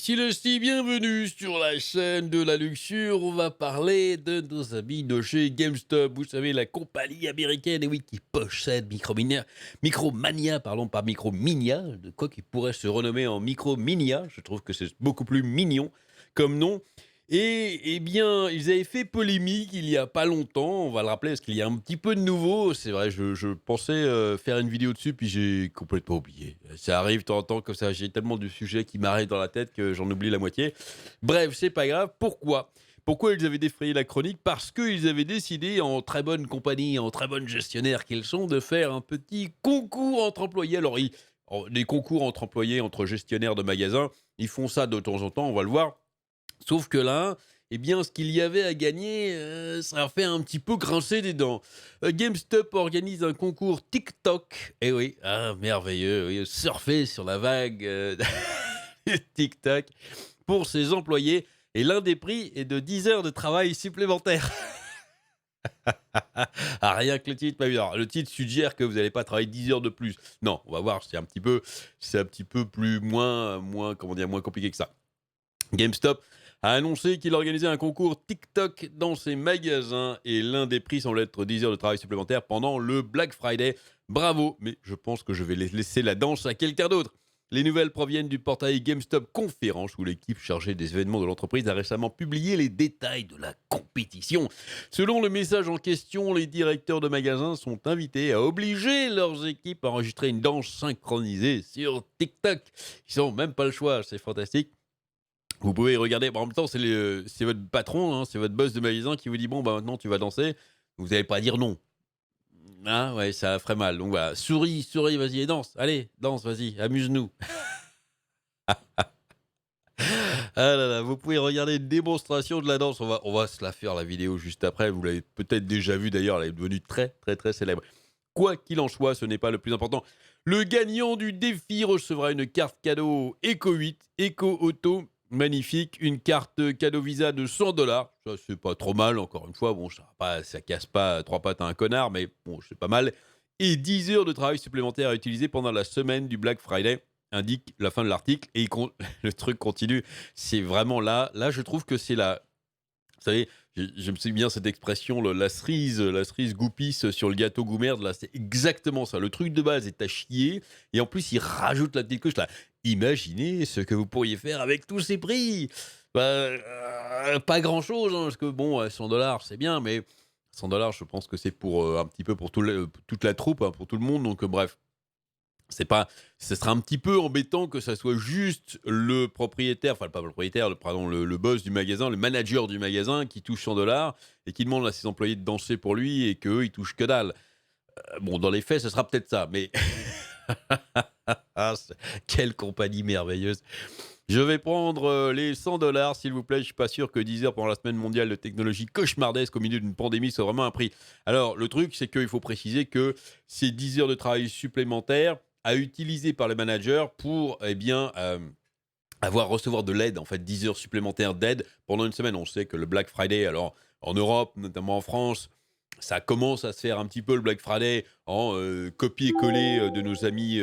Merci, bienvenue sur la chaîne de la luxure. On va parler de nos amis de chez GameStop. Vous savez, la compagnie américaine, et oui, qui possède Micromania, pardon, pas Microminia, de quoi qui pourrait se renommer en Microminia. Je trouve que c'est beaucoup plus mignon comme nom. Et eh bien, ils avaient fait polémique il y a pas longtemps, on va le rappeler, parce qu'il y a un petit peu de nouveau. C'est vrai, je pensais faire une vidéo dessus, puis j'ai complètement oublié. Ça arrive de temps en temps comme ça, j'ai tellement de sujets qui m'arrivent dans la tête que j'en oublie la moitié. Bref, c'est pas grave. Pourquoi ils avaient défrayé la chronique? Parce qu'ils avaient décidé, en très bonne compagnie, en très bonne gestionnaire qu'ils sont, de faire un petit concours entre employés. Alors, des concours entre employés, entre gestionnaires de magasins, ils font ça de temps en temps, on va le voir. Sauf que là, eh bien, ce qu'il y avait à gagner, ça a fait un petit peu grincer des dents. GameStop organise un concours TikTok. Eh oui, ah, merveilleux, oui, surfer sur la vague TikTok pour ses employés. Et l'un des prix est de 10 heures de travail supplémentaires. Ah, rien que le titre, bah oui, alors, le titre suggère que vous n'allez pas travailler 10 heures de plus. Non, on va voir, c'est un petit peu plus, comment dire, moins compliqué que ça. GameStop a annoncé qu'il organisait un concours TikTok dans ses magasins et l'un des prix semble être 10 heures de travail supplémentaires pendant le Black Friday. Bravo, mais je pense que je vais laisser la danse à quelqu'un d'autre. Les nouvelles proviennent du portail GameStop Conférence où l'équipe chargée des événements de l'entreprise a récemment publié les détails de la compétition. Selon le message en question, les directeurs de magasins sont invités à obliger leurs équipes à enregistrer une danse synchronisée sur TikTok. Ils n'ont même pas le choix, c'est fantastique. Vous pouvez regarder, bon, en même temps, c'est votre patron, hein, c'est votre boss de magasin qui vous dit: «Bon, bah, maintenant tu vas danser». Vous allez pas dire non. Ah ouais, ça ferait mal. Donc voilà, souris, souris, vas-y et danse. Allez, danse, vas-y, amuse-nous. Ah là là, vous pouvez regarder une démonstration de la danse. On va se la faire, la vidéo, juste après. Vous l'avez peut-être déjà vue d'ailleurs, elle est devenue très, très, très célèbre. Quoi qu'il en soit, ce n'est pas le plus important. Le gagnant du défi recevra une carte cadeau Eco 8, Eco Auto, magnifique, une carte cadeau Visa de 100 $. Ça, c'est pas trop mal, encore une fois. Bon, ça casse pas trois pattes à un connard, mais bon, c'est pas mal. Et 10 heures de travail supplémentaires à utiliser pendant la semaine du Black Friday, indique la fin de l'article. Et le truc continue. C'est vraiment là. Là, je trouve que c'est la, vous savez, je me souviens bien cette expression, la cerise goupisse sur le gâteau goumerde, là, c'est exactement ça. Le truc de base est à chier, et en plus, il rajoute la petite couche, là. Imaginez ce que vous pourriez faire avec tous ces prix. Bah, pas grand-chose, hein, parce que bon, 100 $, c'est bien, mais 100 $, je pense que c'est pour un petit peu pour toute la troupe, hein, pour tout le monde, donc bref. C'est pas Ce serait un petit peu embêtant que ça soit juste le propriétaire, enfin pas le propriétaire, pardon, le boss du magasin, le manager du magasin qui touche 100 $ et qui demande à ses employés de danser pour lui et qu'eux, ils touchent que dalle. Bon, dans les faits, ce sera peut-être ça, mais ah, quelle compagnie merveilleuse. Je vais prendre les 100 $ s'il vous plaît. Je suis pas sûr que 10 heures pendant la semaine mondiale de technologie cauchemardesque au milieu d'une pandémie soit vraiment un prix. Alors, le truc, c'est qu'il faut préciser que c'est 10 heures de travail supplémentaires à utiliser par le manager pour, eh bien, recevoir de l'aide, en fait, 10 heures supplémentaires d'aide pendant une semaine. On sait que le Black Friday, alors en Europe, notamment en France, ça commence à se faire un petit peu le Black Friday en copier-coller de nos amis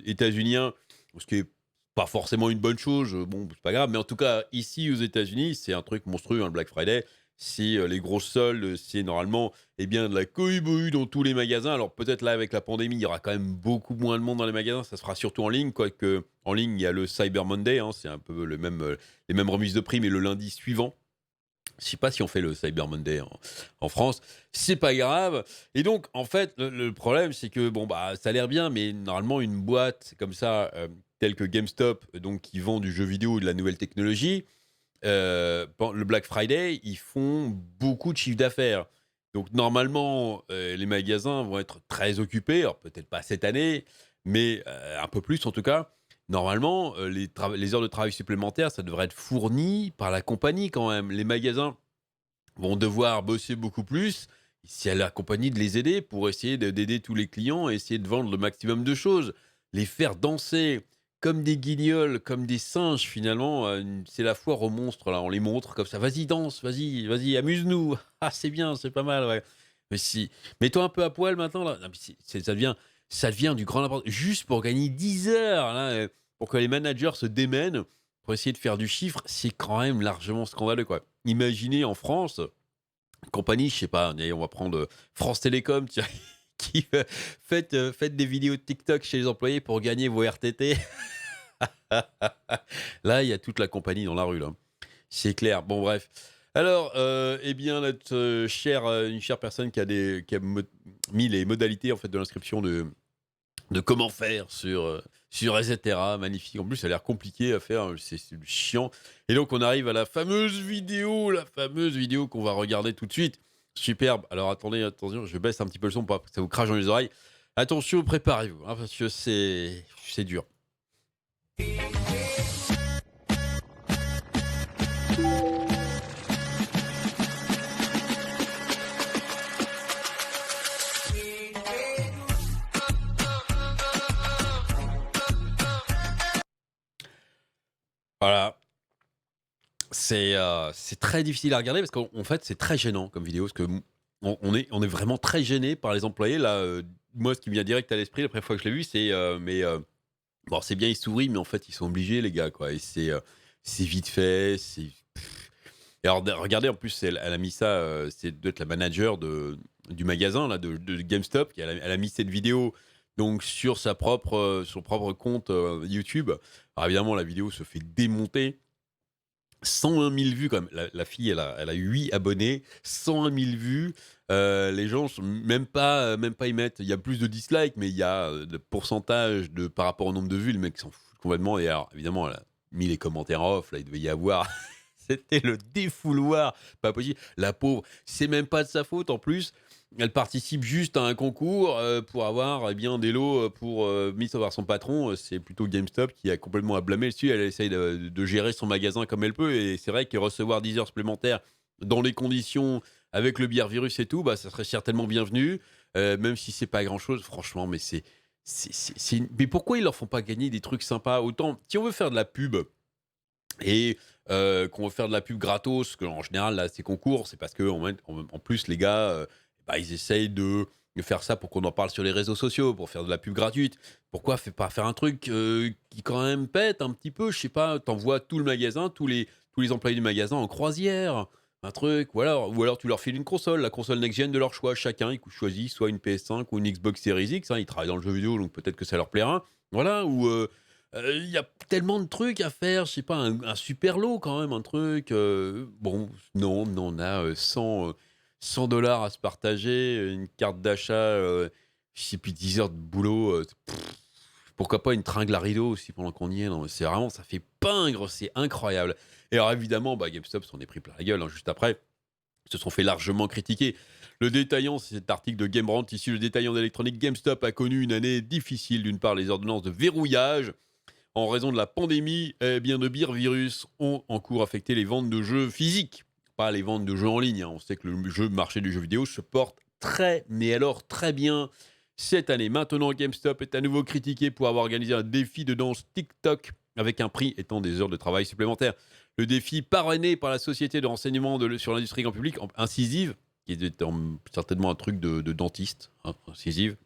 états-uniens, ce qui est pas forcément une bonne chose. Bon, c'est pas grave, mais en tout cas, ici aux États-Unis, c'est un truc monstrueux, hein, le Black Friday. C'est les grosses soldes, c'est normalement eh bien, de la cohue dans tous les magasins. Alors peut-être là, avec la pandémie, il y aura quand même beaucoup moins de monde dans les magasins. Ça se fera surtout en ligne, quoique en ligne, il y a le Cyber Monday, hein, c'est un peu les mêmes remises de prix, mais le lundi suivant. Je sais pas si on fait le Cyber Monday en France, c'est pas grave. Et donc, en fait, le problème, c'est que bon, bah, ça a l'air bien, mais normalement, une boîte comme ça, telle que GameStop, donc qui vend du jeu vidéo et de la nouvelle technologie, le Black Friday, ils font beaucoup de chiffre d'affaires. Donc, normalement, les magasins vont être très occupés. Alors, peut-être pas cette année, mais un peu plus en tout cas. Normalement, les heures de travail supplémentaires, ça devrait être fourni par la compagnie quand même. Les magasins vont devoir bosser beaucoup plus. C'est à la compagnie de les aider pour essayer d'aider tous les clients et essayer de vendre le maximum de choses. Les faire danser comme des guignols, comme des singes finalement, c'est la foire aux monstres là. On les montre comme ça. Vas-y danse, vas-y, vas-y, amuse-nous. Ah c'est bien, c'est pas mal, ouais. Mais si, mets-toi un peu à poil maintenant là. Non, mais ça devient du grand n'importe juste pour gagner 10 heures là, pour que les managers se démènent pour essayer de faire du chiffre, c'est quand même largement scandaleux, quoi. Imaginez en France, une compagnie, je sais pas, allez, on va prendre France Télécom, tiens, qui faites des vidéos de TikTok chez les employés pour gagner vos RTT. Là, il y a toute la compagnie dans la rue, là. C'est clair. Bon, bref. Alors, eh bien, notre une chère personne qui a mis les modalités en fait de l'inscription de comment faire sur et cetera. Magnifique. En plus, ça a l'air compliqué à faire. C'est chiant. Et donc, on arrive à la fameuse vidéo qu'on va regarder tout de suite. Superbe. Alors, attendez, attention, je baisse un petit peu le son pour pas que ça vous crache dans les oreilles. Attention, préparez-vous, hein, parce que c'est dur. Voilà. C'est très difficile à regarder parce qu'en fait, c'est très gênant comme vidéo parce que on est vraiment très gêné par les employés. Là, moi, ce qui me vient direct à l'esprit la première fois que je l'ai vu, bon, c'est bien, ils sourient, mais en fait, ils sont obligés, les gars, quoi. Et c'est vite fait. Et alors, regardez, en plus, elle a mis ça. C'est doit être la manager du magasin là, de GameStop. Elle a mis cette vidéo donc sur son propre compte YouTube. Alors évidemment, la vidéo se fait démonter. 101 000 vues quand même. La fille, elle a 8 abonnés, 101 000 vues. Les gens sont même pas y mettent. Il y a plus de dislikes, mais il y a le pourcentage par rapport au nombre de vues. Le mec s'en fout complètement. Et alors, évidemment, elle a mis les commentaires off. Là, il devait y avoir. C'était le défouloir. Pas possible. La pauvre, c'est même pas de sa faute en plus. Elle participe juste à un concours pour avoir bien des lots pour mis par son patron. C'est plutôt GameStop qui a complètement à blâmer dessus. Elle essaye de gérer son magasin comme elle peut. Et c'est vrai que recevoir 10 heures supplémentaires dans les conditions avec le bière virus et tout, bah, ça serait certainement bienvenu. Même si c'est pas grand-chose, franchement. Mais mais pourquoi ils leur font pas gagner des trucs sympas autant si on veut faire de la pub et qu'on veut faire de la pub gratos, que en général, là, ces concours, c'est parce que en plus, les gars, bah, ils essayent de faire ça pour qu'on en parle sur les réseaux sociaux, pour faire de la pub gratuite. Pourquoi pas faire un truc qui quand même pète un petit peu? Je sais pas, t'envoies tout le magasin, tous les employés du magasin en croisière, un truc, ou alors tu leur files une console, la console next-gen de leur choix. Chacun, il choisit soit une PS5 ou une Xbox Series X, hein, ils travaillent dans le jeu vidéo, donc peut-être que ça leur plaira. Voilà, ou il y a tellement de trucs à faire, je sais pas, un super lot quand même, un truc. Bon, non, on a 100 dollars à se partager, une carte d'achat, je sais plus, 10 heures de boulot. Pourquoi pas une tringle à rideau aussi pendant qu'on y est. Non, c'est vraiment, ça fait pingre, c'est incroyable. Et alors évidemment, bah, GameStop s'en est pris plein la gueule hein, juste après. Ils se sont fait largement critiquer. Le détaillant, c'est cet article de GameRant ici, le détaillant d'électronique GameStop a connu une année difficile. D'une part, les ordonnances de verrouillage en raison de la pandémie, eh bien, de beer virus ont en cours affecté les ventes de jeux physiques, pas les ventes de jeux en ligne. Hein. On sait que le marché du jeu vidéo se porte très, mais alors très bien cette année. Maintenant, GameStop est à nouveau critiqué pour avoir organisé un défi de danse TikTok avec un prix étant des heures de travail supplémentaires. Le défi parrainé par la société de renseignement sur l'industrie grand public, Incisive, qui est certainement un truc de dentiste, hein, Incisive.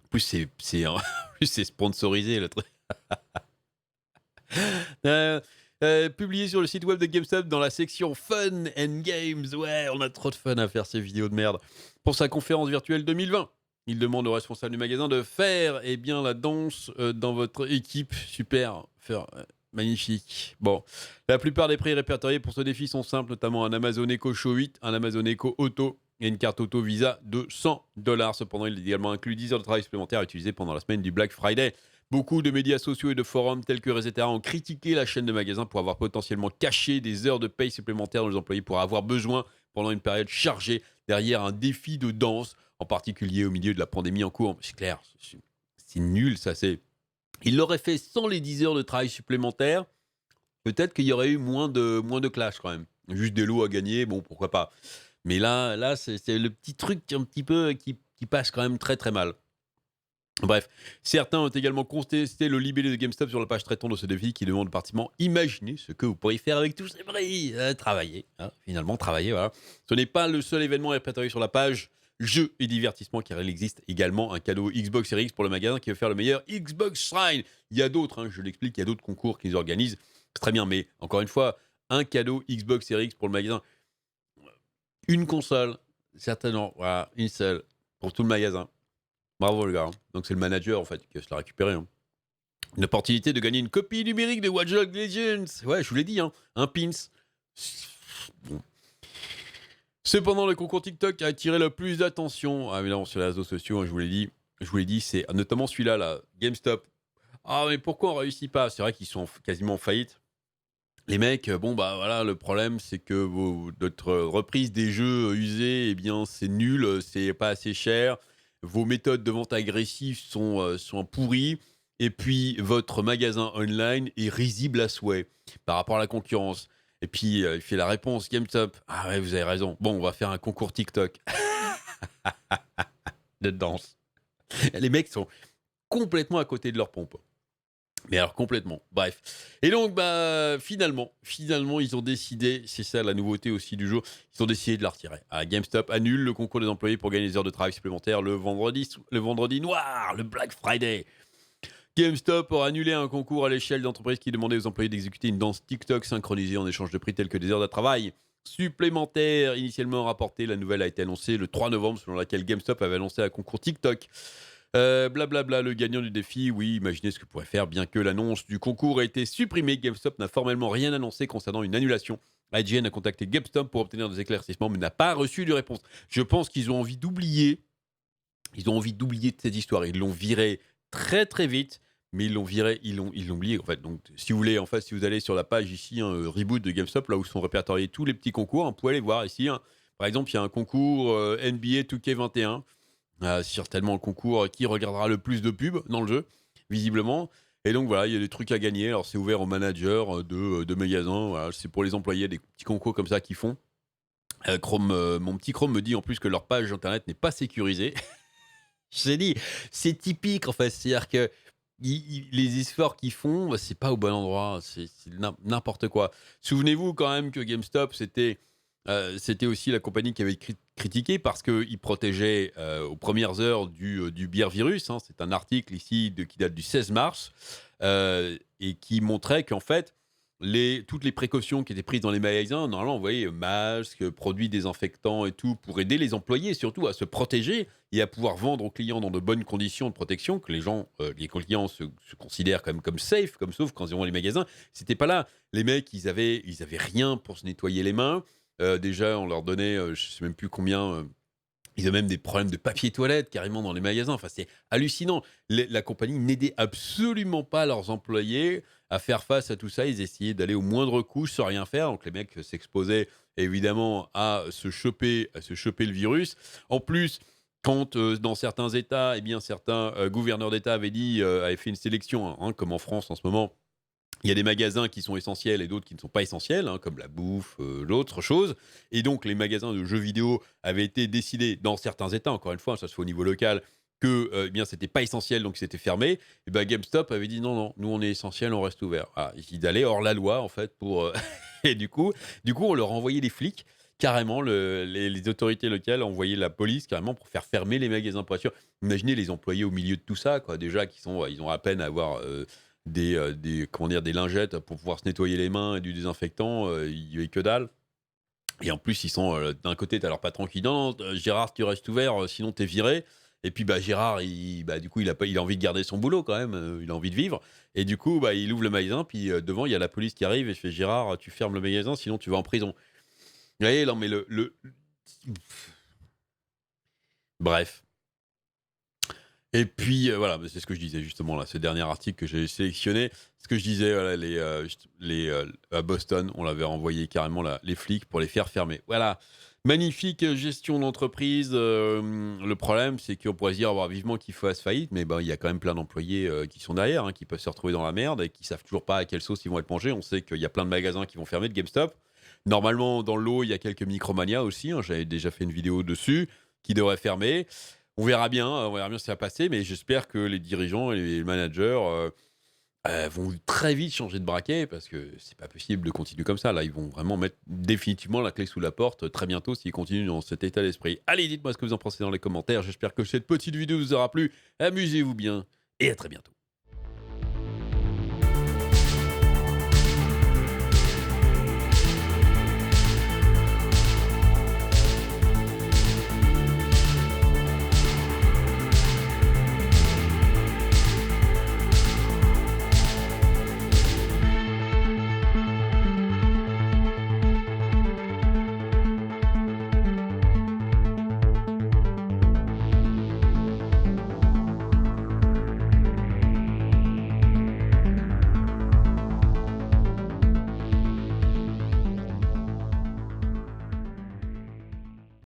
En plus, en plus, c'est sponsorisé, le truc. Euh, publié sur le site web de GameStop dans la section Fun and Games. Ouais, on a trop de fun à faire ces vidéos de merde. Pour sa conférence virtuelle 2020, il demande au responsable du magasin de faire bien, la danse dans votre équipe. Super, magnifique. Bon, la plupart des prix répertoriés pour ce défi sont simples, notamment un Amazon Echo Show 8, un Amazon Echo Auto et une carte auto Visa de 100 dollars. Cependant, il est également inclus 10 heures de travail supplémentaires utilisées pendant la semaine du Black Friday. Beaucoup de médias sociaux et de forums tels que Resetera ont critiqué la chaîne de magasins pour avoir potentiellement caché des heures de paye supplémentaires dont les employés pourraient avoir besoin pendant une période chargée derrière un défi de danse, en particulier au milieu de la pandémie en cours. C'est clair, c'est nul ça. Il l'aurait fait sans les 10 heures de travail supplémentaires, peut-être qu'il y aurait eu moins de clash quand même. Juste des lots à gagner, bon, pourquoi pas. Mais là c'est le petit truc un petit peu qui passe quand même très très mal. Bref, certains ont également contesté le libellé de GameStop sur la page traitant de ce défi qui demande particulièrement imaginez ce que vous pourriez faire avec tous ces prix. Travailler, hein, finalement, travailler, voilà. Ce n'est pas le seul événement répertorié sur la page jeux et divertissement car il existe également un cadeau Xbox Series X pour le magasin qui veut faire le meilleur Xbox Shrine. Il y a d'autres, hein, je l'explique, il y a d'autres concours qu'ils organisent. C'est très bien, mais encore une fois, un cadeau Xbox Series X pour le magasin. Une console, certainement, voilà, une seule, pour tout le magasin. Bravo le gars, hein. Donc c'est le manager en fait qui va se la récupérer, hein. Une opportunité de gagner une copie numérique de Watch Dogs Legends. Ouais, je vous l'ai dit, hein, un pins. Bon. Cependant, le concours TikTok a attiré le plus d'attention. Ah, évidemment, sur les réseaux sociaux, hein, je vous l'ai dit, c'est notamment celui-là, là, GameStop. Ah, mais pourquoi on réussit pas? C'est vrai qu'ils sont quasiment en faillite. Les mecs, bon, bah voilà, le problème, c'est que notre reprise des jeux usés, eh bien, c'est nul, c'est pas assez cher. Vos méthodes de vente agressives sont pourries. Et puis, votre magasin online est risible à souhait par rapport à la concurrence. Et puis, il fait la réponse GameStop. Ah ouais, vous avez raison. Bon, on va faire un concours TikTok de danse. Les mecs sont complètement à côté de leur pompe. Mais alors complètement, bref. Et donc, bah, finalement, ils ont décidé, c'est ça la nouveauté aussi du jour, ils ont décidé de la retirer. Ah, GameStop annule le concours des employés pour gagner des heures de travail supplémentaires le vendredi noir, le Black Friday. GameStop aura annulé un concours à l'échelle d'entreprise qui demandait aux employés d'exécuter une danse TikTok synchronisée en échange de prix tels que des heures de travail supplémentaires. Initialement rapportée, la nouvelle a été annoncée le 3 novembre, selon laquelle GameStop avait annoncé un concours TikTok. Blablabla, le gagnant du défi, oui, imaginez ce que pourrait faire. Bien que l'annonce du concours ait été supprimée, GameStop n'a formellement rien annoncé concernant une annulation. IGN a contacté GameStop pour obtenir des éclaircissements, mais n'a pas reçu de réponse. Je pense qu'ils ont envie d'oublier. Ils ont envie d'oublier cette histoire. Ils l'ont viré très très vite, mais ils l'ont viré, ils l'ont oublié en fait. Donc, si vous voulez, en fait, si vous allez sur la page ici, Reboot de GameStop, là où sont répertoriés tous les petits concours, vous pouvez aller voir ici. Par exemple, il y a un concours NBA 2K21. Certainement le concours qui regardera le plus de pubs dans le jeu, visiblement. Et donc voilà, il y a des trucs à gagner. Alors c'est ouvert aux managers de magasins. Voilà, c'est pour les employés, des petits concours comme ça qu'ils font. Mon petit Chrome me dit en plus que leur page internet n'est pas sécurisée. Je t'ai dit, c'est typique en fait. C'est-à-dire que les efforts qu'ils font, bah, c'est pas au bon endroit. C'est n'importe quoi. Souvenez-vous quand même que GameStop, c'était aussi la compagnie qui avait critiqué parce qu'il protégeait aux premières heures du bière virus. Hein. C'est un article ici qui date du 16 mars et qui montrait qu'en fait, toutes les précautions qui étaient prises dans les magasins, normalement, vous voyez, masques, produits désinfectants et tout, pour aider les employés surtout à se protéger et à pouvoir vendre aux clients dans de bonnes conditions de protection, que les clients se considèrent comme safe, comme sauf quand ils vont dans les magasins. C'était pas là. Les mecs, ils avaient rien pour se nettoyer les mains. Déjà, on leur donnait, je ne sais même plus combien. Ils ont même des problèmes de papier toilette carrément dans les magasins. Enfin, c'est hallucinant. La compagnie n'aidait absolument pas leurs employés à faire face à tout ça. Ils essayaient d'aller au moindre coup sans rien faire. Donc, les mecs s'exposaient évidemment à se choper le virus. En plus, quand dans certains États, eh bien, certains gouverneurs d'État avaient fait une sélection, hein, comme en France en ce moment. Il y a des magasins qui sont essentiels et d'autres qui ne sont pas essentiels, hein, comme la bouffe, l'autre chose. Et donc, les magasins de jeux vidéo avaient été décidés dans certains États, encore une fois, ça se fait au niveau local, que eh bien, c'était pas essentiel, donc c'était fermé. Et ben, GameStop avait dit non, non, nous on est essentiel, on reste ouvert. Ah, ils allaient hors la loi, en fait, pour. Et du coup, on leur envoyait les flics. Carrément, les autorités locales envoyaient la police carrément pour faire fermer les magasins pour être sûr. Imaginez les employés au milieu de tout ça, quoi. Déjà, ils ont à peine à avoir des lingettes pour pouvoir se nettoyer les mains et du désinfectant, il n'y avait que dalle. Et en plus, ils sont d'un côté, tu as leur patron qui dit non, non, Gérard, tu restes ouvert, sinon tu es viré. Et puis bah, Gérard, du coup, il a envie de garder son boulot quand même, il a envie de vivre. Et du coup, bah, il ouvre le magasin, puis devant, il y a la police qui arrive et je fais Gérard, tu fermes le magasin, sinon tu vas en prison. Vous voyez, non, mais bref. Et puis voilà, bah, c'est ce que je disais justement là, ce dernier article que j'ai sélectionné. Ce que je disais, voilà, à Boston, on l'avait renvoyé carrément les flics pour les faire fermer. Voilà, magnifique gestion d'entreprise. Le problème, c'est qu'on pourrait se dire vivement qu'il fasse faillite, mais ben il y a quand même plein d'employés qui sont derrière, hein, qui peuvent se retrouver dans la merde et qui savent toujours pas à quelle sauce ils vont être mangés. On sait qu'il y a plein de magasins qui vont fermer de GameStop. Normalement, dans le lot, il y a quelques Micromania aussi. Hein, j'avais déjà fait une vidéo dessus qui devrait fermer. On verra bien si ça va passer, mais j'espère que les dirigeants et les managers vont très vite changer de braquet parce que c'est pas possible de continuer comme ça. Là, ils vont vraiment mettre définitivement la clé sous la porte très bientôt s'ils continuent dans cet état d'esprit. Allez, dites-moi ce que vous en pensez dans les commentaires. J'espère que cette petite vidéo vous aura plu. Amusez-vous bien et à très bientôt.